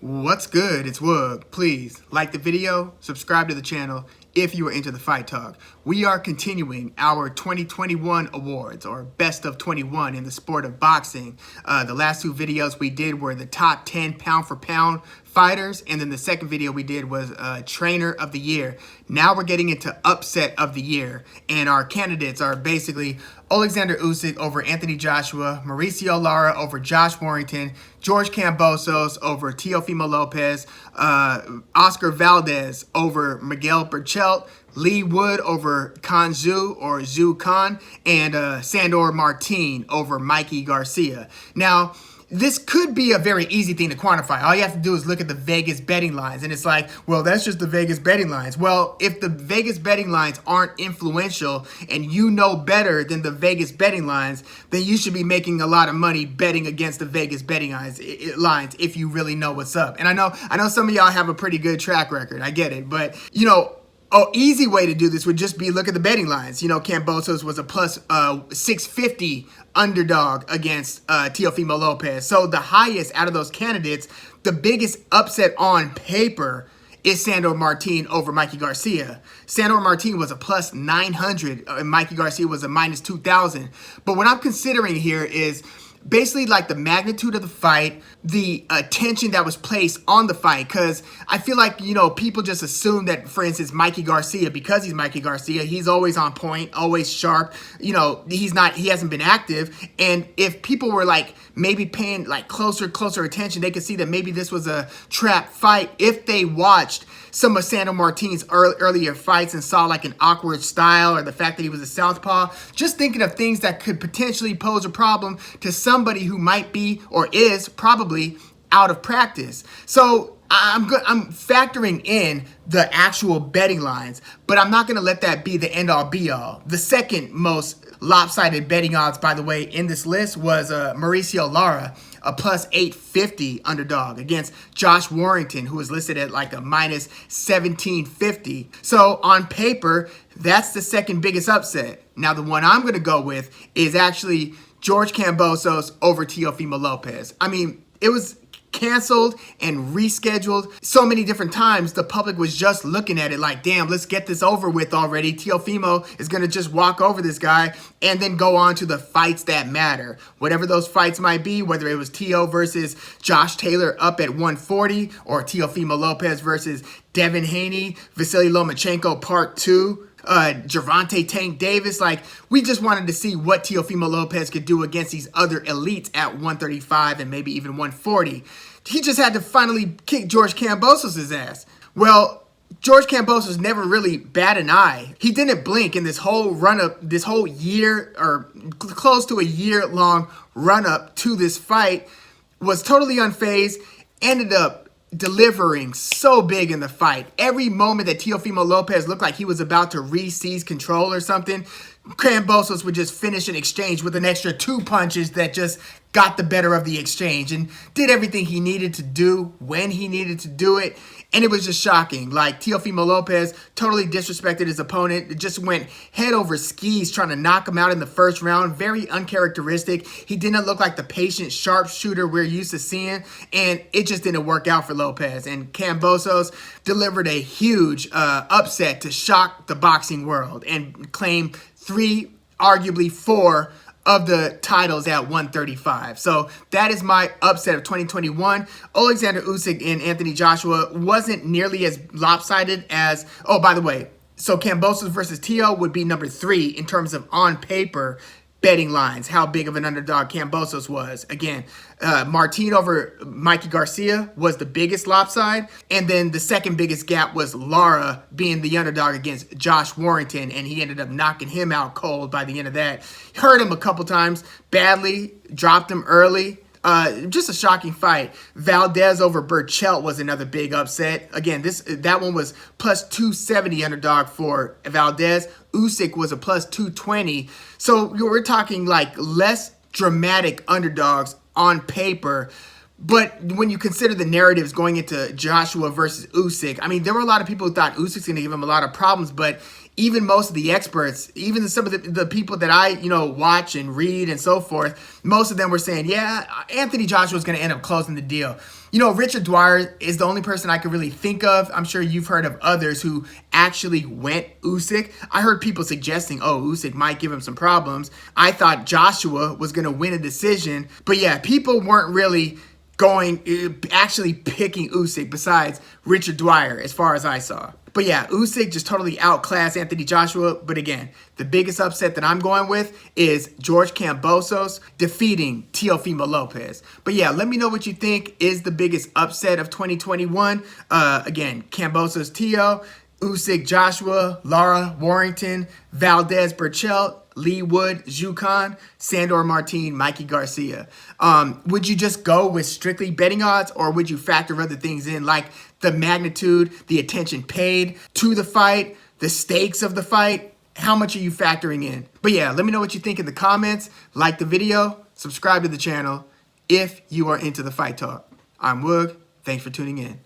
What's good? It's Woog. Please like the video, subscribe to the channel if you are into the fight talk. We are continuing our 2021 awards, or best of 21 in the sport of boxing. The last two videos we did were the top 10 pound for pound fighters, and then the second video we did was trainer of the year. Now we're getting into upset of the year, and our candidates are basically Alexander Usyk over Anthony Joshua, Mauricio Lara over Josh Warrington, George Kambosos over Teofimo Lopez, Oscar Valdez over Miguel Berchelt, Lee Wood over Khan Zhu or Zhu Khan, and Sandor Martin over Mikey Garcia. Now, this could be a very easy thing to quantify. All you have to do is look at the Vegas betting lines, and it's like, well, that's just the Vegas betting lines. Well, if the Vegas betting lines aren't influential and you know better than the Vegas betting lines, then you should be making a lot of money betting against the Vegas betting lines if you really know what's up. And I know some of y'all have a pretty good track record. I get it, but an easy way to do this would just be look at the betting lines. Kambosos was a plus 650 underdog against Teofimo Lopez. So the highest out of those candidates, the biggest upset on paper is Sandor Martin over Mikey Garcia. Sandor Martin was a plus 900 and Mikey Garcia was a minus 2,000. But what I'm considering here is basically like the magnitude of the fight, the attention that was placed on the fight, because I feel like, people just assume that, for instance, Mikey Garcia, because he's Mikey Garcia, he's always on point, always sharp, he hasn't been active, and if people were like maybe paying like closer attention, they could see that maybe this was a trap fight if they watched some of Sandor Martin's earlier fights and saw like an awkward style or the fact that he was a southpaw. Just thinking of things that could potentially pose a problem to somebody who might be or is probably out of practice. So I'm factoring in the actual betting lines, but I'm not going to let that be the end-all be-all. The second most lopsided betting odds, by the way, in this list was Mauricio Lara, a plus 850 underdog against Josh Warrington, who was listed at like a minus 1750. So on paper, that's the second biggest upset. Now, the one I'm going to go with is actually George Kambosos over Teofimo Lopez. I mean, it was canceled and rescheduled so many different times. The public was just looking at it like, damn, let's get this over with already. Teofimo is going to just walk over this guy and then go on to the fights that matter. Whatever those fights might be, whether it was Teo versus Josh Taylor up at 140 or Teofimo Lopez versus Devin Haney, Vasily Lomachenko part 2, Gervonta Tank Davis. Like, we just wanted to see what Teofimo Lopez could do against these other elites at 135 and maybe even 140. He just had to finally kick George Kambosos' ass. Well, George Kambosos never really bat an eye. He didn't blink in this whole run-up, this whole year or close to a year-long run-up to this fight. Was totally unfazed, ended up delivering so big in the fight. Every moment that Teofimo Lopez looked like he was about to re-seize control or something, Kambosos would just finish an exchange with an extra 2 punches that just got the better of the exchange and did everything he needed to do when he needed to do it. And it was just shocking. Like, Teofimo Lopez totally disrespected his opponent. It just went head over skis trying to knock him out in the first round. Very uncharacteristic. He didn't look like the patient sharpshooter we're used to seeing. And it just didn't work out for Lopez. And Kambosos delivered a huge upset to shock the boxing world and claim 3, arguably 4, of the titles at 135. So that is my upset of 2021. Alexander Usyk and Anthony Joshua wasn't nearly as lopsided as, oh, by the way, so Kambosos versus Teo would be number 3 in terms of on paper betting lines, how big of an underdog Kambosos was. Again, Martin over Mikey Garcia was the biggest lopside, and then the second biggest gap was Lara being the underdog against Josh Warrington, and he ended up knocking him out cold by the end of that. Hurt him a couple times badly, dropped him early. Just a shocking fight. Valdez over Berchelt was another big upset. Again, that one was plus 270 underdog for Valdez. Usyk was a plus 220. So we're talking like less dramatic underdogs on paper. But when you consider the narratives going into Joshua versus Usyk, I mean, there were a lot of people who thought Usyk's going to give him a lot of problems, but even most of the experts, even some of the people that I, watch and read and so forth, most of them were saying, yeah, Anthony Joshua is going to end up closing the deal. Richard Dwyer is the only person I could really think of. I'm sure you've heard of others who actually went Usyk. I heard people suggesting, Usyk might give him some problems. I thought Joshua was going to win a decision. But yeah, people weren't really actually picking Usyk besides Richard Dwyer as far as I saw. But yeah, Usyk just totally outclassed Anthony Joshua. But again, the biggest upset that I'm going with is George Kambosos defeating Teofimo Lopez. But yeah, let me know what you think is the biggest upset of 2021. Again, Kambosos Teo, Usyk Joshua, Lara Warrington, Valdez Burchell, Lee Wood, Zhu Khan, Sandor Martin, Mikey Garcia. Would you just go with strictly betting odds, or would you factor other things in like the magnitude, the attention paid to the fight, the stakes of the fight? How much are you factoring in? But yeah, let me know what you think in the comments. Like the video, subscribe to the channel if you are into the fight talk. I'm Woog. Thanks for tuning in.